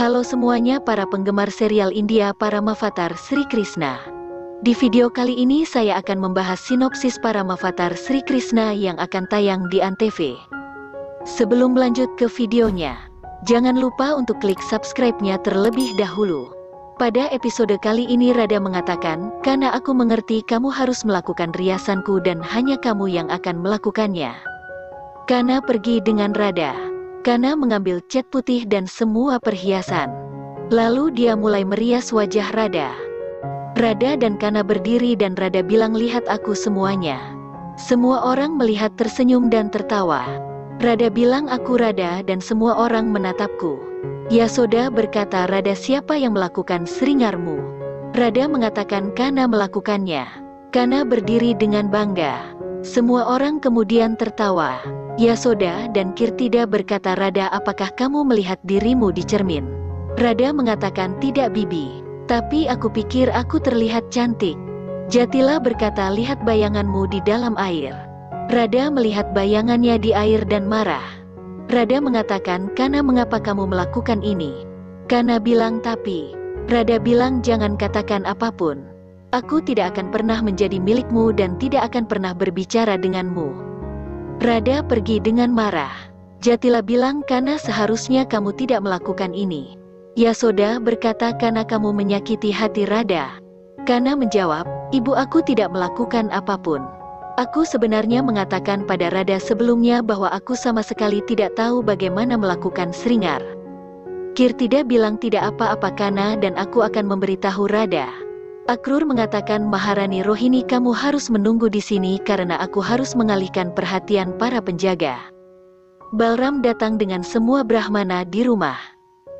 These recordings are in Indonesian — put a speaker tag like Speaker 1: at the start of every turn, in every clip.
Speaker 1: Halo semuanya para penggemar serial India Paramavatar Sri Krishna. Di video kali ini saya akan membahas sinopsis Paramavatar Sri Krishna yang akan tayang di Antv. Sebelum lanjut ke videonya, jangan lupa untuk klik subscribe-nya terlebih dahulu. Pada episode kali ini Radha mengatakan, "Karena aku mengerti kamu harus melakukan riasanku dan hanya kamu yang akan melakukannya." Kana pergi dengan Radha. Kana mengambil cat putih dan semua perhiasan. Lalu dia mulai merias wajah Radha. Radha dan Kana berdiri dan Radha bilang, "Lihat aku semuanya." Semua orang melihat tersenyum dan tertawa. Radha bilang, "Aku Radha," dan semua orang menatapku. Yasoda berkata, "Radha, siapa yang melakukan seringarmu?" Radha mengatakan, "Kana melakukannya." Kana berdiri dengan bangga. Semua orang kemudian tertawa. Yasoda dan Kirtida berkata, "Radha, apakah kamu melihat dirimu di cermin?" Radha mengatakan, "Tidak Bibi, tapi aku pikir aku terlihat cantik." Jatila berkata, "Lihat bayanganmu di dalam air." Radha melihat bayangannya di air dan marah. Radha mengatakan, "Kana, mengapa kamu melakukan ini?" Kana bilang, "Tapi..." Radha bilang, "Jangan katakan apapun. Aku tidak akan pernah menjadi milikmu dan tidak akan pernah berbicara denganmu." Radha pergi dengan marah. Jatila bilang, "Kana, seharusnya kamu tidak melakukan ini." Yasoda berkata, "Karena kamu menyakiti hati Radha." Kana menjawab, "Ibu, aku tidak melakukan apapun. Aku sebenarnya mengatakan pada Radha sebelumnya bahwa aku sama sekali tidak tahu bagaimana melakukan seringar." Kirtida bilang, "Tidak apa-apa Kana, dan aku akan memberitahu Radha." Akrur mengatakan, "Maharani Rohini, kamu harus menunggu di sini karena aku harus mengalihkan perhatian para penjaga." Balram datang dengan semua Brahmana di rumah.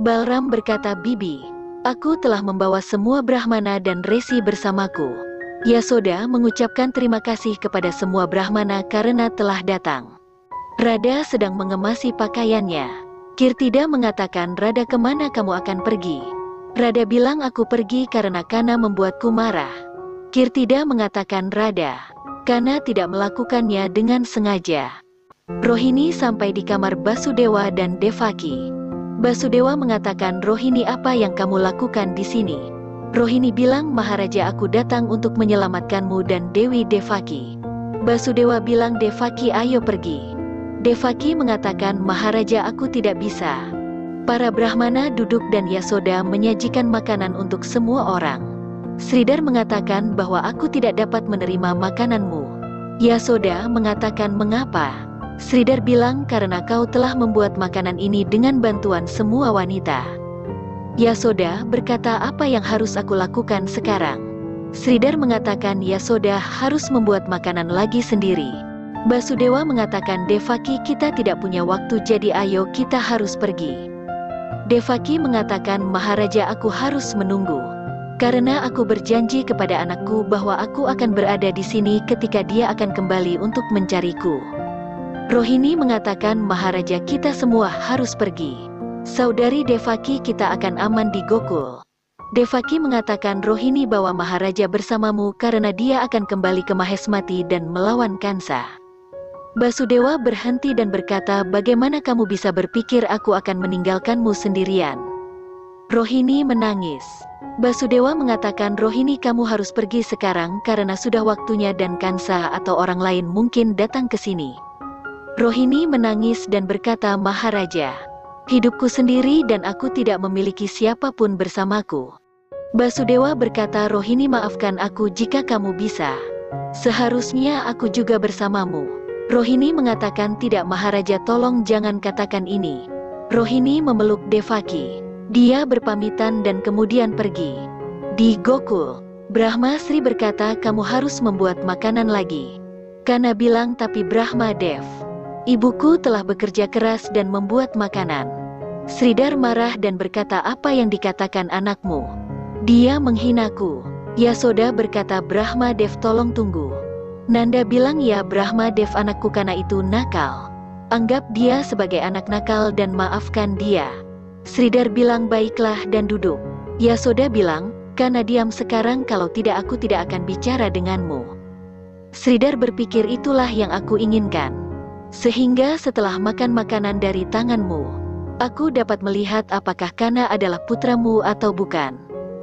Speaker 1: Balram berkata, "Bibi, aku telah membawa semua Brahmana dan Resi bersamaku." Yasoda mengucapkan terima kasih kepada semua Brahmana karena telah datang. Radha sedang mengemasi pakaiannya. Kirtida mengatakan, "Radha, kemana kamu akan pergi?" Radha bilang, "Aku pergi karena Kana membuatku marah." Kirtida mengatakan, "Radha, Kana tidak melakukannya dengan sengaja." Rohini sampai di kamar Basudewa dan Devaki. Basudewa mengatakan, "Rohini, apa yang kamu lakukan di sini?" Rohini bilang, "Maharaja, aku datang untuk menyelamatkanmu dan Dewi Devaki." Basudewa bilang, "Devaki, ayo pergi." Devaki mengatakan, "Maharaja, aku tidak bisa." Para Brahmana duduk dan Yasoda menyajikan makanan untuk semua orang. Sridhar mengatakan bahwa aku tidak dapat menerima makananmu. Yasoda mengatakan, "Mengapa?" Sridhar bilang, "Karena kau telah membuat makanan ini dengan bantuan semua wanita." Yasoda berkata, "Apa yang harus aku lakukan sekarang?" Sridhar mengatakan, "Yasoda harus membuat makanan lagi sendiri." Basudewa mengatakan, "Devaki, kita tidak punya waktu, jadi ayo kita harus pergi." Devaki mengatakan, "Maharaja, aku harus menunggu. Karena aku berjanji kepada anakku bahwa aku akan berada di sini ketika dia akan kembali untuk mencariku." Rohini mengatakan, "Maharaja, kita semua harus pergi. Saudari Devaki, kita akan aman di Gokul." Devaki mengatakan, "Rohini, bawa Maharaja bersamamu karena dia akan kembali ke Mahesmati dan melawan Kansa." Basudewa berhenti dan berkata, "Bagaimana kamu bisa berpikir aku akan meninggalkanmu sendirian?" Rohini menangis. Basudewa mengatakan, "Rohini, kamu harus pergi sekarang karena sudah waktunya dan Kansa atau orang lain mungkin datang ke sini." Rohini menangis dan berkata, "Maharaja, hidupku sendiri dan aku tidak memiliki siapapun bersamaku." Basudewa berkata, "Rohini, maafkan aku jika kamu bisa. Seharusnya aku juga bersamamu." Rohini mengatakan, "Tidak Maharaja, tolong jangan katakan ini." Rohini memeluk Devaki. Dia berpamitan dan kemudian pergi. Di Gokul, Brahma Sri berkata, "Kamu harus membuat makanan lagi." Kana bilang, "Tapi Brahma Dev, ibuku telah bekerja keras dan membuat makanan." Sridhar marah dan berkata, "Apa yang dikatakan anakmu? Dia menghinaku." Yasoda berkata, "Brahma Dev, tolong tunggu." Nanda bilang, "Ya Brahma Dev, anakku Kana itu nakal. Anggap dia sebagai anak nakal dan maafkan dia." Sridhar bilang, "Baiklah," dan duduk. Yasoda bilang, "Kana, diam sekarang, kalau tidak aku tidak akan bicara denganmu." Sridhar berpikir, itulah yang aku inginkan. Sehingga setelah makan makanan dari tanganmu, Aku dapat melihat apakah Kana adalah putramu atau bukan.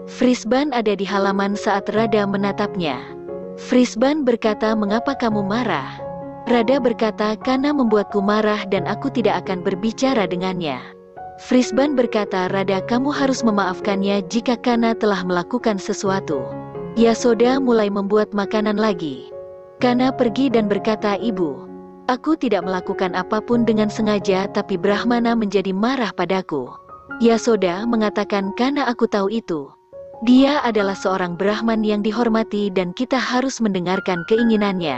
Speaker 1: Frisban ada di halaman saat Rada menatapnya. Frisban berkata, mengapa kamu marah? Rada berkata, Kana membuatku marah dan aku tidak akan berbicara dengannya. Frisban berkata, Rada, kamu harus memaafkannya jika Kana telah melakukan sesuatu. Yasoda mulai membuat makanan lagi. Kana pergi dan berkata, Ibu, aku tidak melakukan apapun dengan sengaja, tapi Brahmana menjadi marah padaku. Yasoda mengatakan, Kana, aku tahu itu. Dia adalah seorang Brahman yang dihormati dan kita harus mendengarkan keinginannya.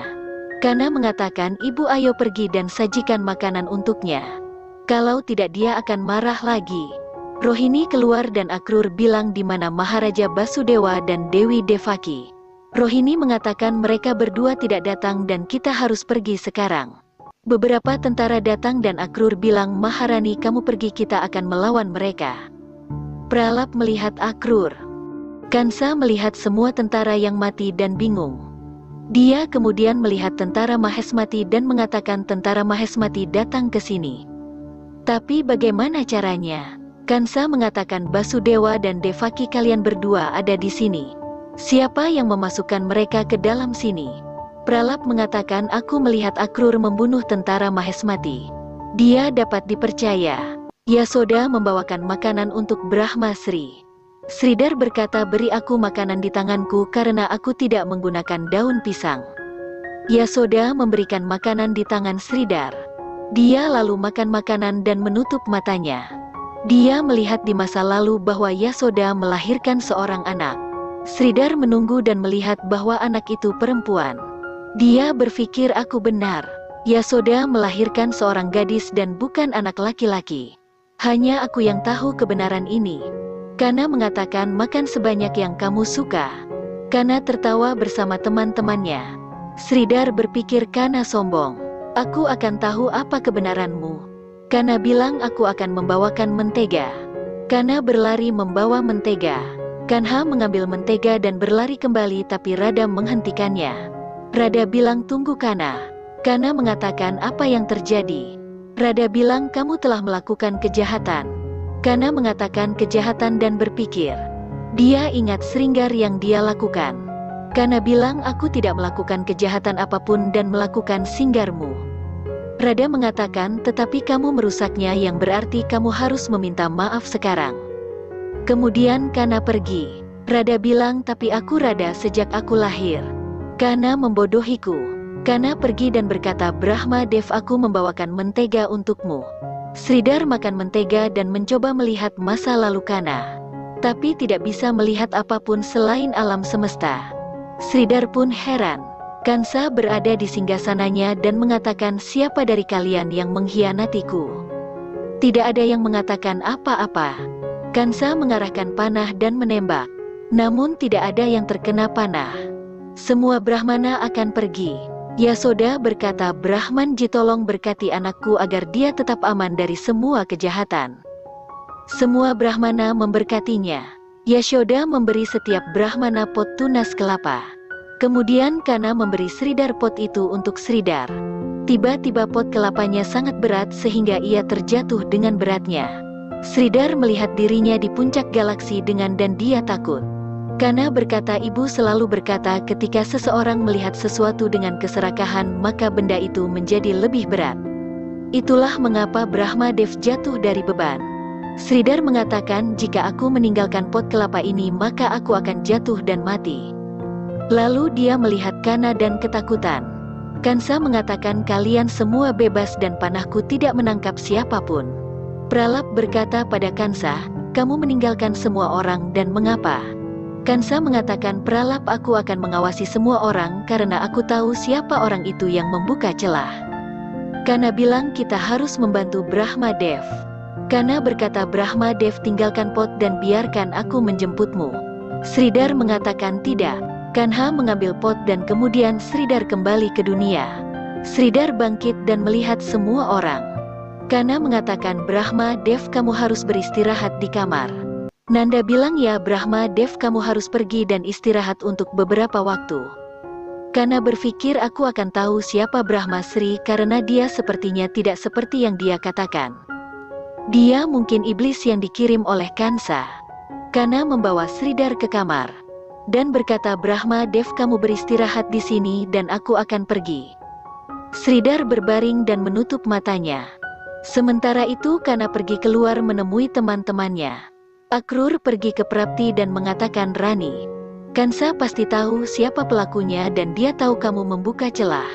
Speaker 1: Kana mengatakan, Ibu, ayo pergi dan sajikan makanan untuknya. Kalau tidak dia akan marah lagi. Rohini keluar dan Akrur bilang di mana Maharaja Basudewa dan Dewi Devaki. Rohini mengatakan mereka berdua tidak datang dan kita harus pergi sekarang. Beberapa tentara datang dan Akrur bilang, Maharani, kamu pergi, kita akan melawan mereka. Pralap melihat Akrur. Kansa melihat semua tentara yang mati dan bingung. Dia kemudian melihat tentara Mahesmati dan mengatakan, tentara Mahesmati datang ke sini. Tapi bagaimana caranya? Kansa mengatakan, Basudewa dan Devaki, kalian berdua ada di sini. Siapa yang memasukkan mereka ke dalam sini? Pralap mengatakan, aku melihat Akrur membunuh tentara Mahesmati. Dia dapat dipercaya. Yasoda membawakan makanan untuk Brahma Sri. Sridhar berkata, beri aku makanan di tanganku karena aku tidak menggunakan daun pisang. Yasoda memberikan makanan di tangan Sridhar. Dia lalu makan makanan dan menutup matanya. Dia melihat di masa lalu bahwa Yasoda melahirkan seorang anak. Sridhar menunggu dan melihat bahwa anak itu perempuan. Dia berpikir, aku benar. Yasoda melahirkan seorang gadis dan bukan anak laki-laki. Hanya aku yang tahu kebenaran ini. Kana mengatakan, makan sebanyak yang kamu suka. Kana tertawa bersama teman-temannya. Sridhar berpikir, Kana sombong. Aku akan tahu apa kebenaranmu. Kana bilang, aku akan membawakan mentega. Kana berlari membawa mentega. Kanha mengambil mentega dan berlari kembali, tapi Rada menghentikannya. Rada bilang, tunggu Kana. Kana mengatakan, apa yang terjadi? Rada bilang, kamu telah melakukan kejahatan. Kana mengatakan kejahatan dan berpikir. Dia ingat Sringgar yang dia lakukan. Kana bilang, aku tidak melakukan kejahatan apapun dan melakukan singgarmu. Rada mengatakan, tetapi kamu merusaknya, yang berarti kamu harus meminta maaf sekarang. Kemudian Kana pergi. Rada bilang, tapi aku Rada sejak aku lahir. Kana membodohiku. Kana pergi dan berkata, Brahma Dev, aku membawakan mentega untukmu. Sridhar makan mentega dan mencoba melihat masa lalu Kana. Tapi tidak bisa melihat apapun selain alam semesta. Sridhar pun heran. Kansa berada di singgasananya dan mengatakan, siapa dari kalian yang mengkhianatiku? Tidak ada yang mengatakan apa-apa. Kansa mengarahkan panah dan menembak. Namun tidak ada yang terkena panah. Semua Brahmana akan pergi. Yasoda berkata, Brahman Ji, tolong berkati anakku agar dia tetap aman dari semua kejahatan. Semua Brahmana memberkatinya. Yashoda memberi setiap Brahmana pot tunas kelapa. Kemudian Kana memberi Sridhar pot itu untuk Sridhar. Tiba-tiba pot kelapanya sangat berat sehingga ia terjatuh dengan beratnya. Sridhar melihat dirinya di puncak galaksi dan dia takut. Kana berkata, ibu selalu berkata ketika seseorang melihat sesuatu dengan keserakahan maka benda itu menjadi lebih berat. Itulah mengapa Brahma Dev jatuh dari beban. Sridhar mengatakan, jika aku meninggalkan pot kelapa ini maka aku akan jatuh dan mati. Lalu dia melihat Kana dan ketakutan. Kansa mengatakan, kalian semua bebas dan panahku tidak menangkap siapapun. Pralap berkata pada Kansa, kamu meninggalkan semua orang dan mengapa? Kansa mengatakan, Pralap, aku akan mengawasi semua orang karena aku tahu siapa orang itu yang membuka celah. Kana bilang, kita harus membantu Brahma Dev. Kana berkata, Brahma Dev, tinggalkan pot dan biarkan aku menjemputmu. Sridhar mengatakan tidak. Kanha mengambil pot dan kemudian Sridhar kembali ke dunia. Sridhar bangkit dan melihat semua orang. Kana mengatakan, Brahma Dev, kamu harus beristirahat di kamar. Nanda bilang, ya Brahma Dev, kamu harus pergi dan istirahat untuk beberapa waktu. Kana berpikir, aku akan tahu siapa Brahma Sri karena dia sepertinya tidak seperti yang dia katakan. Dia mungkin iblis yang dikirim oleh Kansa. Kana membawa Sridhar ke kamar dan berkata, Brahma Dev, kamu beristirahat di sini dan aku akan pergi. Sridhar berbaring dan menutup matanya. Sementara itu Kana pergi keluar menemui teman-temannya. Akrur pergi ke Prapti dan mengatakan, Rani, Kansa pasti tahu siapa pelakunya dan dia tahu kamu membuka celah.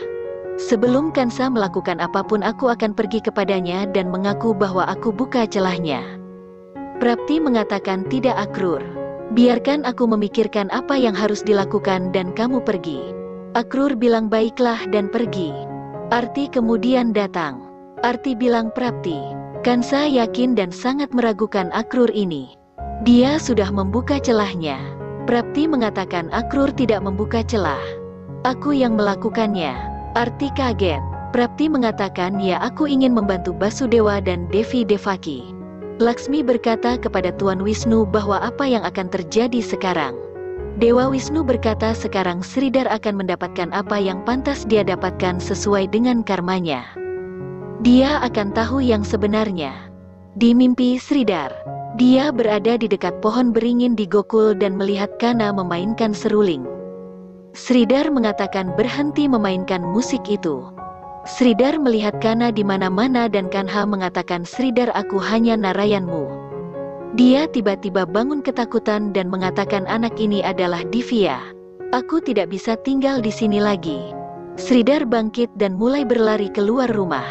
Speaker 1: Sebelum Kansa melakukan apapun, aku akan pergi kepadanya dan mengaku bahwa aku buka celahnya. Prapti mengatakan, tidak Akrur. Biarkan aku memikirkan apa yang harus dilakukan dan kamu pergi. Akrur bilang baiklah dan pergi. Arti kemudian datang. Arti bilang, Prapti, Kansa yakin dan sangat meragukan Akrur ini. Dia sudah membuka celahnya. Prapti mengatakan, Akrur tidak membuka celah. Aku yang melakukannya. Arti kaget. Prapti mengatakan, ya, aku ingin membantu Basudewa dan Devi Devaki. Laksmi berkata kepada Tuan Wisnu bahwa apa yang akan terjadi sekarang. Dewa Wisnu berkata sekarang Sridhar akan mendapatkan apa yang pantas dia dapatkan sesuai dengan karmanya. Dia akan tahu yang sebenarnya. Di mimpi Sridhar, dia berada di dekat pohon beringin di Gokul dan melihat Kana memainkan seruling. Sridhar mengatakan berhenti memainkan musik itu. Sridhar melihat Kana di mana-mana dan Kanha mengatakan, Sridhar, aku hanya Narayanmu. Dia tiba-tiba bangun ketakutan dan mengatakan, anak ini adalah Divya. Aku tidak bisa tinggal di sini lagi. Sridhar bangkit dan mulai berlari keluar rumah.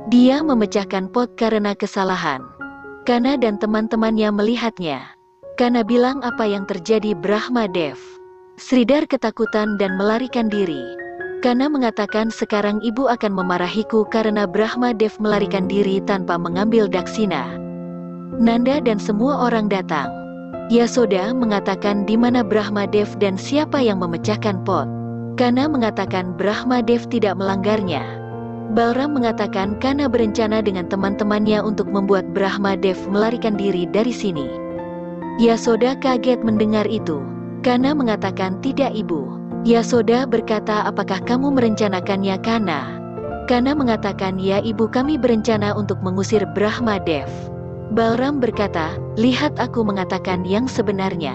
Speaker 1: Dia memecahkan pot karena kesalahan. Kana dan teman-temannya melihatnya. Kana bilang, apa yang terjadi Brahma Dev? Sridhar ketakutan dan melarikan diri. Kana mengatakan, sekarang ibu akan memarahiku karena Brahma Dev melarikan diri tanpa mengambil daksina. Nanda dan semua orang datang. Yasoda mengatakan, di mana Brahma Dev dan siapa yang memecahkan pot? Kana mengatakan Brahma Dev tidak melanggarnya. Balram mengatakan Kana berencana dengan teman-temannya untuk membuat Brahma Dev melarikan diri dari sini. Yasoda kaget mendengar itu. Kana mengatakan, tidak ibu. Yasoda berkata, apakah kamu merencanakannya Kana? Kana mengatakan, ya ibu, kami berencana untuk mengusir Brahma Dev. Balram berkata, lihat aku mengatakan yang sebenarnya.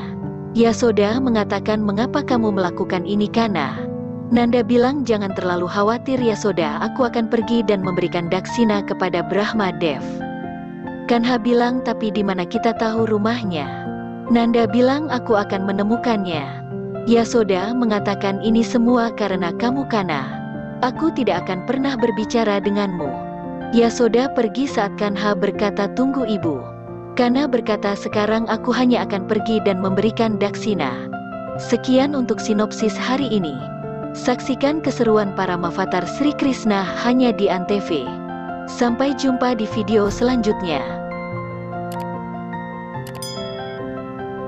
Speaker 1: Yasoda mengatakan, mengapa kamu melakukan ini Kana? Nanda bilang, jangan terlalu khawatir Yasoda, aku akan pergi dan memberikan daksina kepada Brahma Dev. Kanha bilang, tapi di mana kita tahu rumahnya? Nanda bilang, aku akan menemukannya. Yasoda mengatakan, ini semua karena kamu Kana. Aku tidak akan pernah berbicara denganmu. Yasoda pergi saat Kanha berkata, tunggu ibu. Kana berkata, sekarang aku hanya akan pergi dan memberikan daksina. Sekian untuk sinopsis hari ini. Saksikan keseruan para Mavatar Sri Krishna hanya di Antv. Sampai jumpa di video selanjutnya.